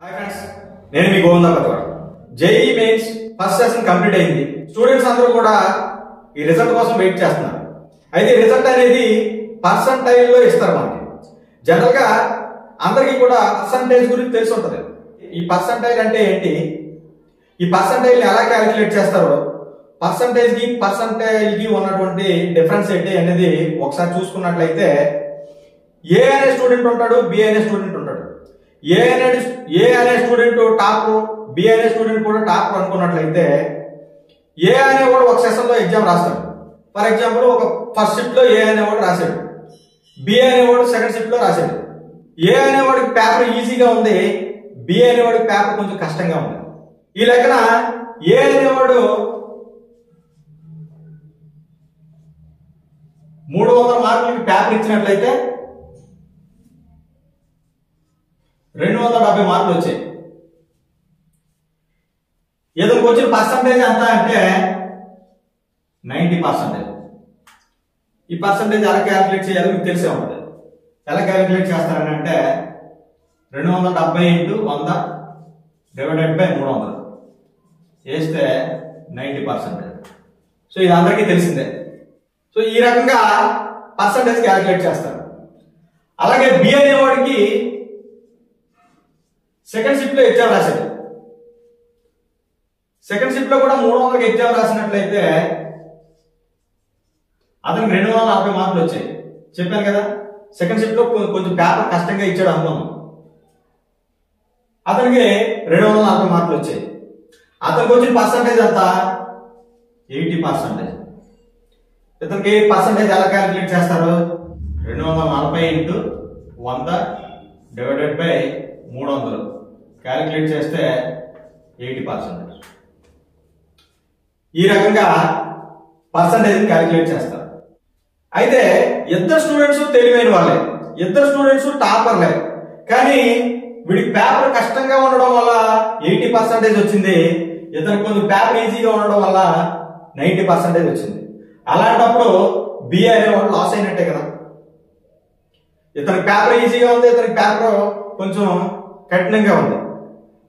Hi friends, నేను మీ Govindarao. JEE mains first session complete అయింది. స్టూడెంట్స్ అందరూ కూడా ఈ రిజల్ట్ కోసం వెయిట్ చేస్తున్నారు. అయితే రిజల్ట్ అనేది పర్సంటైల్ లో ఇస్తారు మనకి. జనరల్ గా అందరికీ కూడా పర్సంటేజ్ గురించి తెలిసి ఉంటుంది. ఈ పర్సంటైల్ అంటే ఏంటి, ఈ పర్సంటైల్ ఎలా క్యాలిక్యులేట్ చేస్తారో, పర్సంటైల్ కి ఉన్నటువంటి డిఫరెన్స్ ఏంటి అనేది ఒకసారి చూసుకున్నట్లయితే, ఏ అనే స్టూడెంట్ ఉంటాడు, బి అనే స్టూడెంట్ ఉంటాడు. ఏ అనే స్టూడెంట్ టాప్, బి అనే స్టూడెంట్ కూడా టాప్ అనుకున్నట్లయితే, ఏ అనేవాడు ఒక సెషన్ లో ఎగ్జామ్ రాస్తాడు. ఫర్ ఎగ్జాంపుల్ ఒక ఫస్ట్ షిఫ్ట్ లో ఏ అనేవాడు రాశాడు, బి అనేవాడు సెకండ్ షిఫ్ట్ లో రాశాడు. ఏ అనేవాడికి పేపర్ ఈజీగా ఉంది, బి అనేవాడికి పేపర్ కొంచెం కష్టంగా ఉంది. ఈ లెక్కన ఏ అనేవాడు 300 మార్కులకి పేపర్ ఇచ్చినట్లయితే 270 మార్కులు వచ్చాయి. ఇతనికి వచ్చిన పర్సంటేజ్ ఎంత అంటే 90%. ఈ పర్సంటేజ్ ఎలా క్యాలిక్యులేట్ చేయాలో మీకు తెలిసే ఉంటుంది. ఎలా క్యాలిక్యులేట్ చేస్తారని అంటే 270 × 100 డివైడెడ్ బై 300 చేస్తే 90%. సో ఇది అందరికీ తెలిసిందే. సో ఈ రకంగా పర్సంటేజ్ క్యాలిక్యులేట్ చేస్తారు. అలాగే బి అనేవాడికి సెకండ్ షిఫ్ట్ లో ఎగ్జామ్ రాశాడు. సెకండ్ షిఫ్ట్ లో కూడా 300కి ఎగ్జామ్ రాసినట్లయితే అతనికి 240 మార్కులు వచ్చాయి. చెప్పాను కదా, సెకండ్ షిఫ్ట్ లో కొంచెం పేపర్ కష్టంగా ఇచ్చాడు అనుకున్నాం. అతనికి 240 మార్కులు వచ్చాయి. అతనికి వచ్చిన పర్సంటేజ్ ఎంత, 80%. ఇతనికి పర్సంటేజ్ ఎలా క్యాలిక్యులేట్ చేస్తారు, 240 × 100 డివైడెడ్ బై 300 క్యాలిక్యులేట్ చేస్తే 80%. ఈ రకంగా పర్సంటేజ్ క్యాలిక్యులేట్ చేస్తారు. అయితే ఇద్దరు స్టూడెంట్స్ తెలివైన వాళ్ళే, ఇద్దరు స్టూడెంట్స్ టాపర్లే. కానీ వీడికి పేపర్ కష్టంగా ఉండడం వల్ల 80% వచ్చింది, ఇతనికి కొంచెం పేపర్ ఈజీగా ఉండడం వల్ల 90% వచ్చింది. అలాంటప్పుడు బి అనేవాడు లాస్ అయినట్టే కదా. ఇతనికి పేపర్ ఈజీగా ఉంది, ఇతనికి పేపర్ కొంచెం కఠినంగా ఉంది.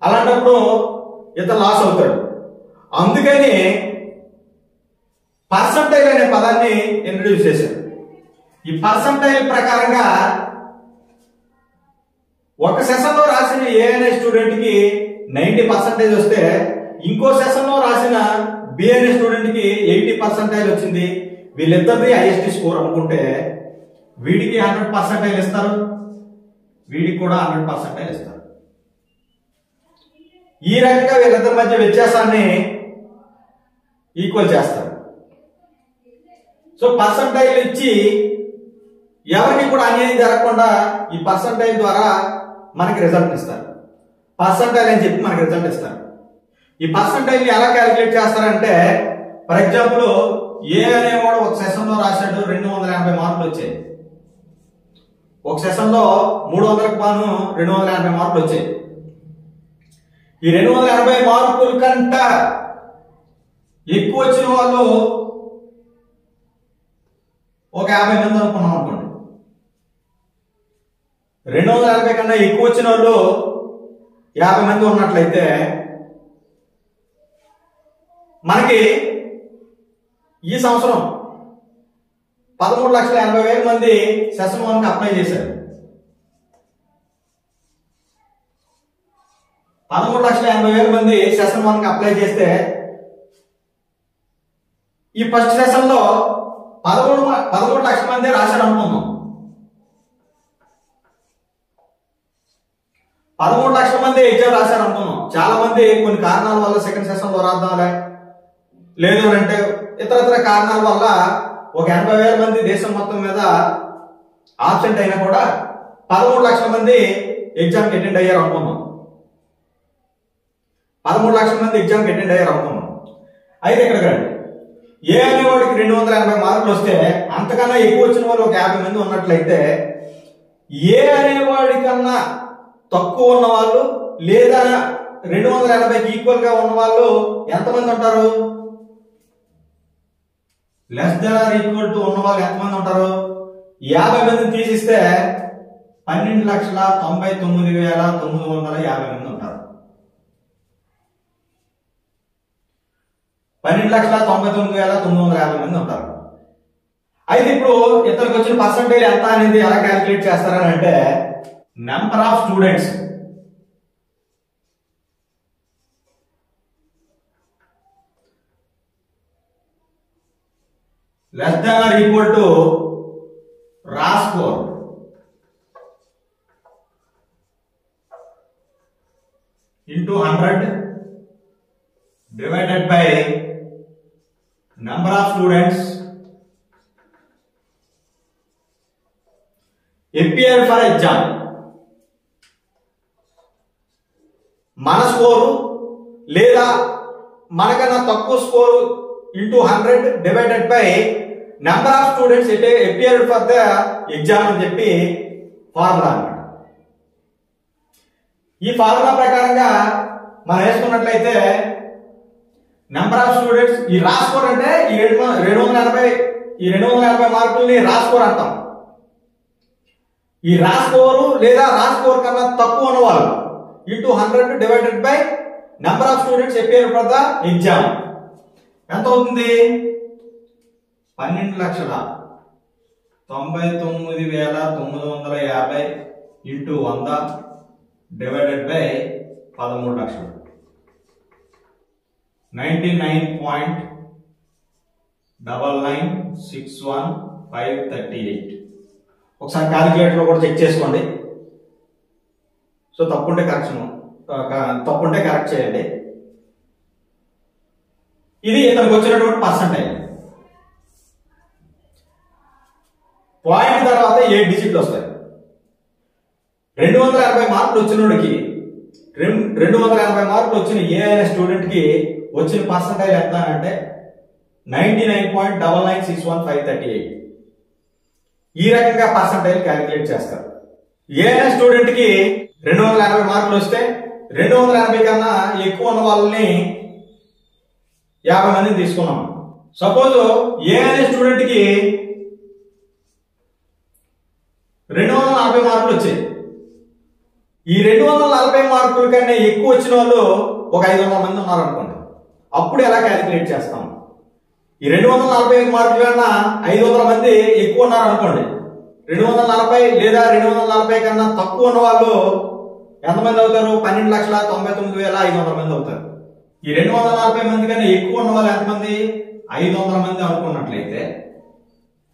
అలాంటప్పుడు ఇతను లాస్ అవుతాడు. అందుకని పర్సంటైల్ అనే పదాన్ని ఇంట్రడ్యూస్ చేశారు. ఈ పర్సంటైల్ ప్రకారంగా ఒక సెషన్ లో రాసిన ఏ అనే స్టూడెంట్ కి 90% వస్తే, ఇంకో సెషన్ లో రాసిన బి అనే స్టూడెంట్ కి 80% వచ్చింది. వీళ్ళిద్దరిది హైయెస్ట్ స్కోర్ అనుకుంటే వీడికి 100% ఇస్తారు, వీడికి కూడా 100% ఇస్తారు. ఈ రకంగా వీళ్ళిద్దరి మధ్య వ్యత్యాసాన్ని ఈక్వల్ చేస్తారు. సో పర్సంటైల్ ఇచ్చి ఎవరికి కూడా అన్యాయం జరగకుండా ఈ పర్సంటైల్ ద్వారా మనకి రిజల్ట్ ఇస్తారు. పర్సంటైల్ అని చెప్పి మనకి రిజల్ట్ ఇస్తారు. ఈ పర్సంటైల్ ని ఎలా క్యాలిక్యులేట్ చేస్తారంటే, ఫర్ ఎగ్జాంపుల్ ఏ అనేవాడు ఒక సెషన్ లో రాశాడు, 280 మార్కులు వచ్చాయి. ఒక సెషన్ లో 300కి పాను 280 మార్కులు వచ్చాయి. ఈ 280 మార్కుల కంటే ఎక్కువ వచ్చిన వాళ్ళు ఒక 50 మంది అనుకున్నాం అనుకోండి. 280 కన్నా ఎక్కువ వచ్చిన వాళ్ళు 50 మంది ఉన్నట్లయితే మనకి ఈ సంవత్సరం 13,80,000 మంది సెషన్ 1కి అప్లై చేశారు. 13,80,000 మంది సెషన్ 1కి అప్లై చేస్తే, ఈ ఫస్ట్ సెషన్ లో 13 లక్షల మంది రాశారు అనుకున్నాం. 13 లక్షల మంది ఎగ్జామ్ రాశారు అనుకున్నాం. చాలా మంది కొన్ని కారణాల వల్ల సెకండ్ సెషన్ లో రాద్దాంలే, లేదు అంటే ఇతరత్ర కారణాల వల్ల ఒక 80,000 మంది దేశం మొత్తం మీద ఆబ్సెంట్ అయినా కూడా 13 లక్షల మంది ఎగ్జామ్కి అటెండ్ అయ్యారు అనుకున్నాం. 13 లక్షల మంది ఎగ్జామ్కి అటెండ్ అయ్యారు అనుకున్నాం. అయితే ఇక్కడ రండి, ఏ అనేవాడికి 280 మార్కులు వస్తే అంతకన్నా ఎక్కువ వచ్చిన వాళ్ళు ఒక 50 మంది ఉన్నట్లయితే, ఏ అనేవాడి కన్నా తక్కువ ఉన్న వాళ్ళు లేదా 280కి ఈక్వల్ గా ఉన్న వాళ్ళు ఎంతమంది ఉంటారు, less than or equal to ఉన్న వాళ్ళు ఎంతమంది ఉంటారు, 50 మందిని తీసిస్తే 12,99,950 మంది ఉంటారు. 12,99,950 మంది ఉంటారు. అయితే ఇప్పుడు ఇతనికి వచ్చిన పర్సంటేజ్ ఎంత అనేది ఎలా క్యాలిక్యులేట్ చేస్తారని అంటే, number of students less than or equal to raw score into 100 divided by number of students appear for exam. మన స్కోరు లేదా మనకన్నా తక్కువ score into 100 divided by number of students appeared for the exam అని చెప్పి formula అన్నమాట. ఈ formula ప్రకారంగా మనం వేసుకున్నట్లయితే నెంబర్ ఆఫ్ స్టూడెంట్స్ ఈ రా స్కోర్ అంటే ఈ 280 మార్కుల్ని రా స్కోర్ అంటాం. ఈ రా స్కోరు లేదా రా స్కోర్ కన్నా తక్కువ ఉన్న వాళ్ళు into 100 divided by number of students appeared for the exam ఎంత అవుతుంది? 12,99,950 ఇంటూ 100 డివైడెడ్ బై 13 లక్షలు 99.9961538. ఒకసారి క్యాలిక్యులేటర్ లో కూడా చెక్ చేసుకోండి. సో తప్పుంటే కరెక్ట్ చేయండి. ఇది ఇతనికి వచ్చినటువంటి పర్సంటేజ్. పాయింట్ తర్వాత 7 డిజిట్లు వస్తాయి. 280 మార్కులు వచ్చినోడికి 280 మార్కులు వచ్చిన ఏ అయినా స్టూడెంట్ కి వచ్చిన పర్సంటేజ్ ఎంత అంటే 99.9961538. ఈ రకంగా పర్సంటేజ్ క్యాలిక్యులేట్ చేస్తారు. ఏ అయినా స్టూడెంట్ కి 280 మార్కులు వస్తే 280 కన్నా ఎక్కువ ఉన్న వాళ్ళని 50 మందిని తీసుకున్నాం. సపోజ్ ఏ అనే స్టూడెంట్ కి 240 మార్కులు వచ్చాయి. ఈ 240 మార్కుల కన్నా ఎక్కువ వచ్చిన వాళ్ళు ఒక 500 మంది ఉన్నారు అనుకోండి. అప్పుడు ఎలా క్యాలిక్యులేట్ చేస్తాం? ఈ 240 మార్కుల కన్నా 500 మంది ఎక్కువ ఉన్నారు అనుకోండి. 240 లేదా 240 కన్నా తక్కువ ఉన్న వాళ్ళు ఎంతమంది అవుతారు? 12,99,500 మంది అవుతారు. ఈ 240 మంది కన్నా ఎక్కువ ఉన్న వాళ్ళు ఎంతమంది? 500 మంది అనుకున్నట్లయితే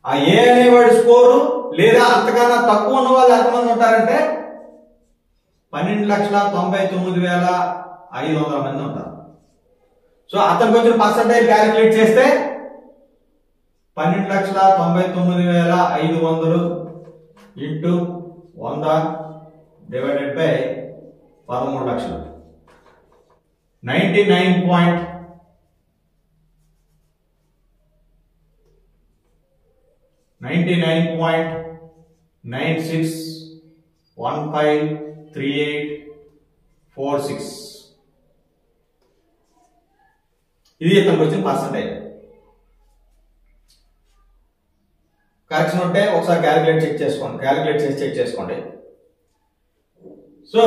ఆ ఏ అనేవాడి స్కోరు లేదా అంతకన్నా తక్కువ ఉన్న వాళ్ళు ఎంతమంది ఉంటారంటే 12,99,500 మంది ఉంటారు. సో అతనికి వచ్చిన పర్సంటేజ్ క్యాలిక్యులేట్ చేస్తే 12,99,500 ఇంటూ 100 డివైడెడ్ బై 13 లక్షలు 99.96153846. ఇది ఇతనికి వచ్చిన పర్సంటేజ్. కరెక్షన్ ఉంటే ఒకసారి క్యాలిక్యులేట్ చేసి చెక్ చేసుకోండి. సో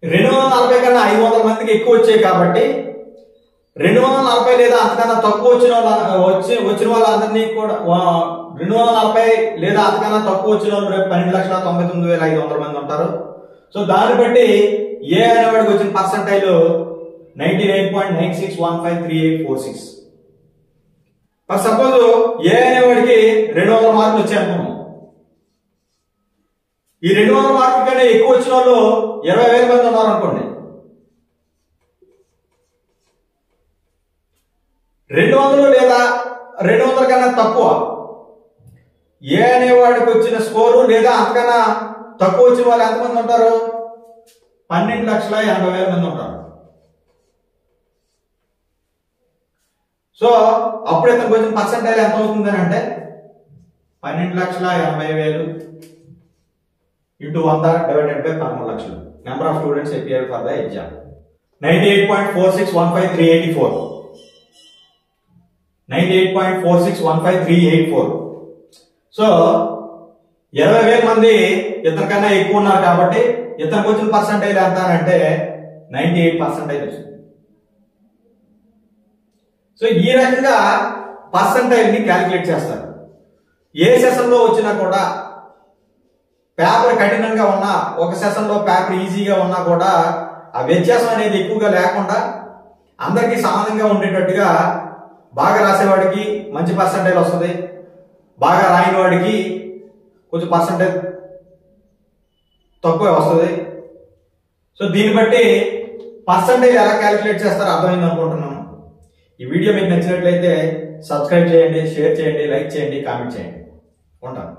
240 కన్నా 500 మందికి ఎక్కువ వచ్చాయి కాబట్టి 240 లేదా అంతకన్నా తక్కువ వచ్చిన వాళ్ళందరినీ కూడా 240 లేదా అంతకన్నా తక్కువ వచ్చిన వాళ్ళు 12,99,500 మంది ఉంటారు. సో దాన్ని బట్టి ఏ అనేవాడికి వచ్చిన పర్సంటైల్ 99.96153846. ఫర్ సపోజ్ ఏ అనేవాడికి 200 మార్కులు వచ్చాయి అనుకున్నాం. ఈ 200 మార్కుల కన్నా ఎక్కువ వచ్చిన వాళ్ళు 20,000 మంది ఉన్నారు అనుకోండి. 200 లేదా 200 కన్నా తక్కువ ఏ అనేవాడికి వచ్చిన స్కోరు లేదా అంతకన్నా తక్కువ వచ్చిన వాళ్ళు ఎంతమంది ఉంటారు? 12,80,000 మంది ఉంటారు. సో అప్పుడు ఇతనికి వచ్చిన పర్సంటేజ్ ఎంత అవుతుంది అంటే 12,80,000 ఇంటూ 100 డివైడెడ్ బై 13 లక్షలు number of students appeared for the exam 98.4615384. 98.4615384. So 20,000 మంది ఇతనికన్నా ఎక్కువ ఉన్నారు కాబట్టి ఇతనికి వచ్చిన పర్సంటైల్ ఎంత అంటే 98% వచ్చింది. సో ఈ రకంగా పర్సంటైల్ ని క్యాలిక్యులేట్ చేస్తారు. ఏ సెషన్ లో వచ్చినా కూడా పేపర్ కఠినంగా ఉన్నా, ఒక సెషన్ లో పేపర్ ఈజీగా ఉన్నా కూడా ఆ వ్యత్యాసం అనేది ఎక్కువగా లేకుండా అందరికీ సమానంగా ఉండేటట్టుగా బాగా రాసేవాడికి మంచి పర్సంటైల్ వస్తుంది, బాగా రాయని వాడికి కొంచెం పర్సంటైల్ తక్కువ వస్తుంది. సో దీన్ని బట్టి పర్సంటైల్ ఎలా క్యాలిక్యులేట్ చేస్తారో అర్థమైంది అనుకుంటున్నాను. ఈ వీడియో మీకు నచ్చినట్లయితే సబ్స్క్రైబ్ చేయండి, షేర్ చేయండి, లైక్ చేయండి, కామెంట్ చేయండి. ఉంటాను.